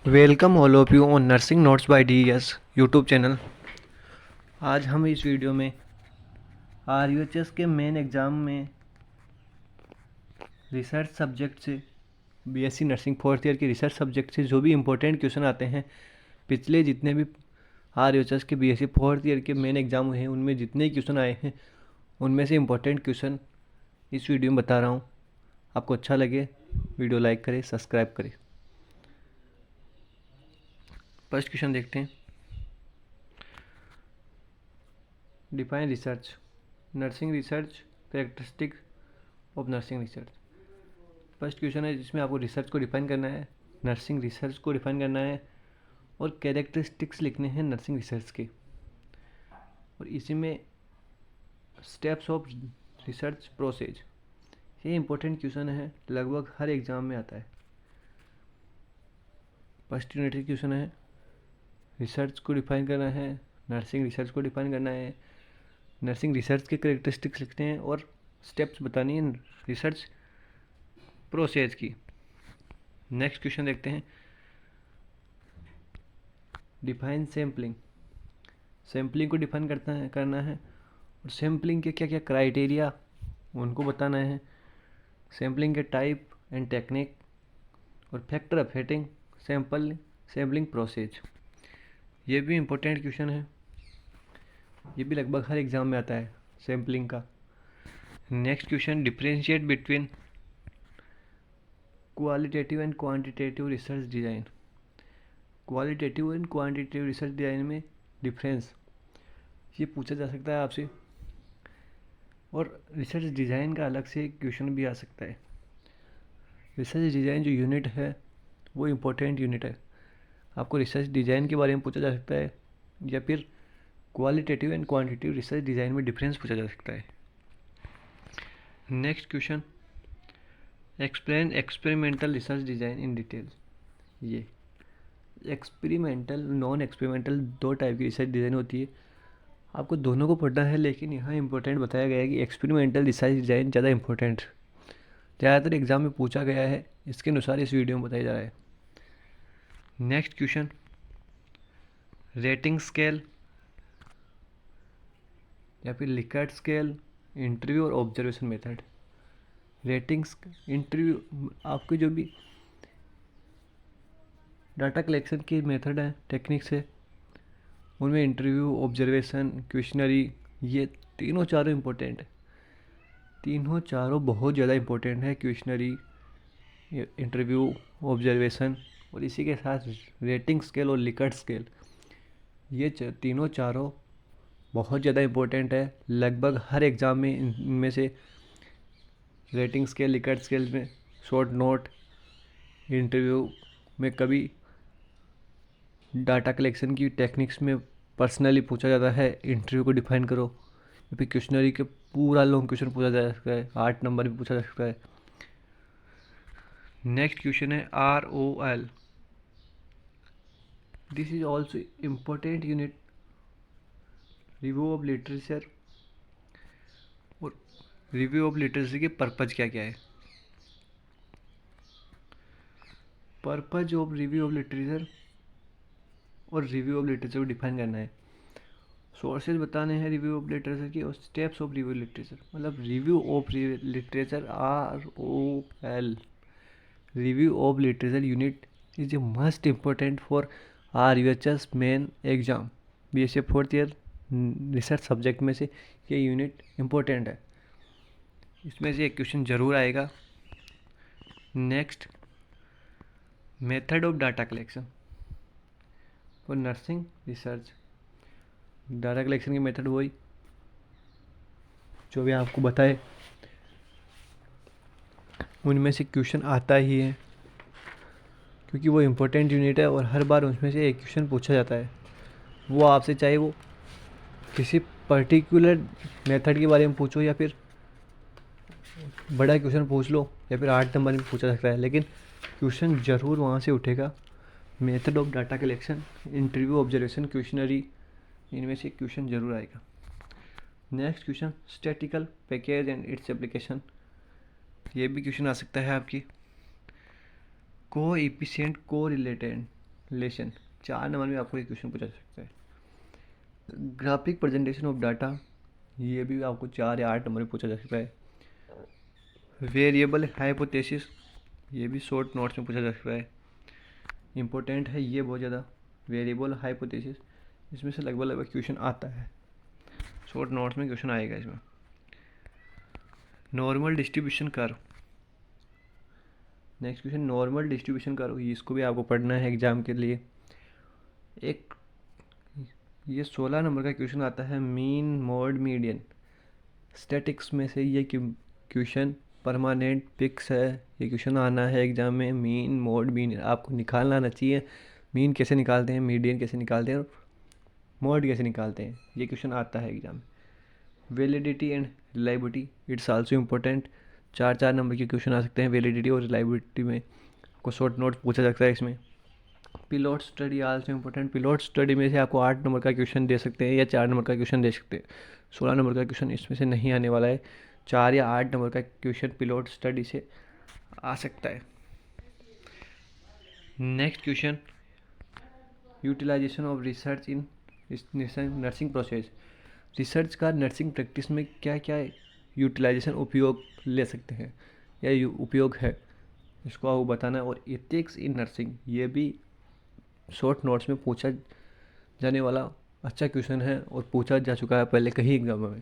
Welcome all of you on nursing notes by DS YouTube channel. आज हम इस video में आरयूएचएस के मेन एग्ज़ाम में रिसर्च सब्जेक्ट से बीएससी नर्सिंग फोर्थ ईयर के रिसर्च सब्जेक्ट से जो भी इम्पोर्टेंट क्वेश्चन आते हैं, पिछले जितने भी आरयूएचएस के बीएससी फोर्थ ईयर के मेन एग्ज़ाम हुए हैं उनमें जितने क्वेश्चन आए हैं उनमें से इम्पोर्टेंट क्वेश्चन इस वीडियो में बता रहा हूँ। आपको अच्छा लगे वीडियो लाइक करें, सब्सक्राइब करें। फर्स्ट क्वेश्चन देखते हैं। Define research, nursing research, characteristic of nursing research. First question है जिसमें आपको रिसर्च को डिफाइन करना है, नर्सिंग रिसर्च को डिफाइन करना है और कैरेक्टरिस्टिक्स लिखने हैं नर्सिंग रिसर्च के। और इसी में स्टेप्स ऑफ रिसर्च प्रोसेस, ये इंपॉर्टेंट क्वेश्चन है, लगभग हर एग्ज़ाम में आता है। फर्स्ट यूनिटरी क्वेश्चन है, रिसर्च को डिफाइन करना है, नर्सिंग रिसर्च को डिफाइन करना है, नर्सिंग रिसर्च के कैरेक्टरिस्टिक्स लिखते हैं और स्टेप्स बतानी है रिसर्च प्रोसेस की। नेक्स्ट क्वेश्चन देखते हैं। डिफाइन सैम्पलिंग, सैम्पलिंग को डिफाइन करना है और सैम्पलिंग के क्या क्या क्राइटेरिया उनको बताना है, सैम्पलिंग के टाइप एंड टेक्निक और फैक्टर अफेक्टिंग सैम्पलिंग प्रोसेस। ये भी इम्पोर्टेंट क्वेश्चन है, ये भी लगभग हर एग्ज़ाम में आता है सैम्पलिंग का। Next question, differentiate between qualitative and quantitative research design. Qualitative and quantitative research design में डिफरेंस ये पूछा जा सकता है आपसे, और रिसर्च डिज़ाइन का अलग से क्वेश्चन भी आ सकता है। रिसर्च डिज़ाइन जो यूनिट है वो इम्पोर्टेंट यूनिट है, आपको रिसर्च डिज़ाइन के बारे में पूछा जा सकता है या फिर qualitative and quantitative research design में डिफरेंस पूछा जा सकता है। Next question, explain experimental research design in detail. ये एक्सपेरिमेंटल नॉन एक्सपेरिमेंटल दो टाइप की रिसर्च डिज़ाइन होती है, आपको दोनों को पढ़ना है, लेकिन यहाँ इंपॉर्टेंट बताया गया है कि एक्सपेरिमेंटल रिसर्च डिज़ाइन ज़्यादा इंपॉर्टेंट, ज़्यादातर एग्जाम में पूछा गया है, इसके अनुसार इस वीडियो में बताया जा रहा है। नेक्स्ट क्वेश्चन, रेटिंग स्केल या फिर लिकर्ट स्केल, इंटरव्यू और ऑब्जर्वेशन मेथड। रेटिंग्स इंटरव्यू आपके जो भी डाटा कलेक्शन की मेथड है, टेक्निक्स है, उनमें इंटरव्यू, ऑब्जर्वेशन, क्वेश्चनरी, ये तीनों चारों इम्पोर्टेंट है, तीनों चारों बहुत ज़्यादा इम्पोर्टेंट है। क्वेश्चनरी, इंटरव्यू, ऑब्जर्वेशन और इसी के साथ रेटिंग स्केल और लिकर्ट स्केल, ये तीनों चारों बहुत ज़्यादा इम्पोर्टेंट है, लगभग हर एग्ज़ाम में इनमें से रेटिंग स्केल, लिकर्ट स्केल में शॉर्ट नोट, इंटरव्यू में कभी डाटा कलेक्शन की टेक्निक्स में पर्सनली पूछा जाता है, इंटरव्यू को डिफाइन करो, या फिर क्वेश्चनरी के पूरा लॉन्ग क्वेश्चन पूछा जा सकता है, 8 नंबर भी पूछा जा सकता है। नेक्स्ट क्वेश्चन है ROL, this is also important unit, review of literature. और रिव्यू ऑफ लिटरेचर के पर्पज क्या क्या है, purpose of review of literature और रिव्यू ऑफ लिटरेचर को डिफाइन करना है, सोर्सेज बताने हैं रिव्यू ऑफ लिटरेचर की और स्टेप्स ऑफ रिव्यू लिटरेचर। मतलब review of literature ROL, review of literature unit is a must important for RUHS main exam, BSc fourth year research subject में से ये यूनिट इम्पोर्टेंट है, इसमें से एक क्वेश्चन जरूर आएगा। Next, method of data collection for nursing research. Data collection की मेथड वही जो भी आपको बताए, उनमें से क्वेश्चन आता ही है, क्योंकि वो इम्पोर्टेंट यूनिट है और हर बार उसमें से एक क्वेश्चन पूछा जाता है। वो आपसे चाहे वो किसी पर्टिकुलर मेथड के बारे में पूछो या फिर बड़ा क्वेश्चन पूछ लो या फिर 8 नंबर में पूछा सकता है, लेकिन क्वेश्चन ज़रूर वहाँ से उठेगा। Method of data collection, interview, observation, questionnaire, इनमें से क्वेश्चन जरूर आएगा। Next question, statistical package and its application, ये भी क्वेश्चन आ सकता है आपकी। को एफिशिएंट को रिलेटेड, लेशन 4 नंबर में आपको ये क्वेश्चन पूछा जा सकता है। ग्राफिक प्रेजेंटेशन ऑफ डाटा, ये भी आपको 4 या 8 नंबर में पूछा जा सकता है। वेरिएबल हाइपोथेसिस, ये भी शॉर्ट नोट्स में पूछा जा सकता है। इम्पोर्टेंट है ये बहुत ज़्यादा, वेरिएबल हाइपोथेसिस, इसमें से लगभग क्वेश्चन आता है, शॉर्ट नोट्स में क्वेश्चन आएगा इसमें। Normal distribution curve, next question normal distribution curve, इसको भी आपको पढ़ना है एग्जाम के लिए। एक ये 16 नंबर का क्वेश्चन आता है, मीन मोड मीडियन। स्टैटिक्स में से ये क्वेश्चन परमानेंट फिक्स है, ये क्वेश्चन आना है एग्जाम में। मीन मोड मीडियन आपको निकालना आना चाहिए, मीन कैसे निकालते हैं, मीडियन कैसे निकालते हैं और मोड कैसे निकालते हैं, ये क्वेश्चन आता है एग्जाम में। Validity and reliability, it's also important, 4 number के क्वेश्चन आ सकते हैं वैलिडिटी और रिलायबिलिटी में, आपको शॉर्ट नोट पूछा सकता है इसमें। पिलोट स्टडी आल्सो इम्पोर्टेंट, पिलोट स्टडी में से आपको 8 नंबर का क्वेश्चन दे सकते हैं या 4 नंबर का क्वेश्चन दे सकते हैं। 16 नंबर का क्वेश्चन इसमें से नहीं आने वाला है, 4 या 8 नंबर का क्वेश्चन पिलोट स्टडी से आ सकता है। Next question, utilisation of research in nursing process. Research का नर्सिंग प्रैक्टिस में क्या क्या यूटिलाइजेशन उपयोग ले सकते हैं या उपयोग है, इसको आपको बताना है। और एथिक्स इन नर्सिंग, ये भी शॉर्ट नोट्स में पूछा जाने वाला अच्छा क्वेश्चन है और पूछा जा चुका है पहले कई एग्जाम में।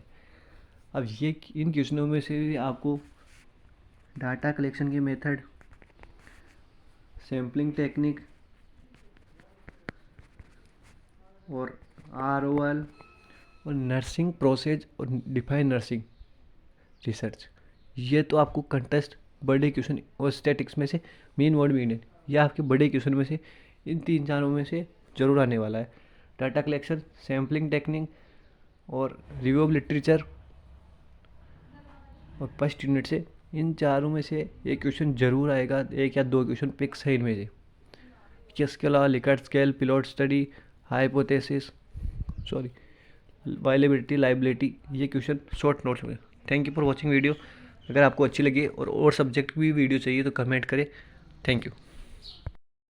अब ये इन क्वेश्चनों में से भी आपको डाटा कलेक्शन के मेथड, सैम्पलिंग टेक्निक और ROL और नर्सिंग प्रोसेस और डिफाइन नर्सिंग रिसर्च, ये तो आपको कंटेस्ट बड़े क्वेश्चन और स्टैटिक्स में से मीन मोड मीडियन, ये आपके बड़े क्वेश्चन में से इन 3-4 में से जरूर आने वाला है। डाटा कलेक्शन, सैम्पलिंग टेक्निक और रिव्यू ऑफ लिटरेचर और फर्स्ट यूनिट से, इन 4 में से एक क्वेश्चन जरूर आएगा, 1 या 2 क्वेश्चन फिक्स है इनमें से। इसके अलावा Likert scale, pilot study, hypothesis, viability, liability, ये क्वेश्चन शॉर्ट नोट्स में। Thank you for watching video. अगर आपको अच्छी लगी और सब्जेक्ट की भी वीडियो चाहिए तो कमेंट करें। Thank you.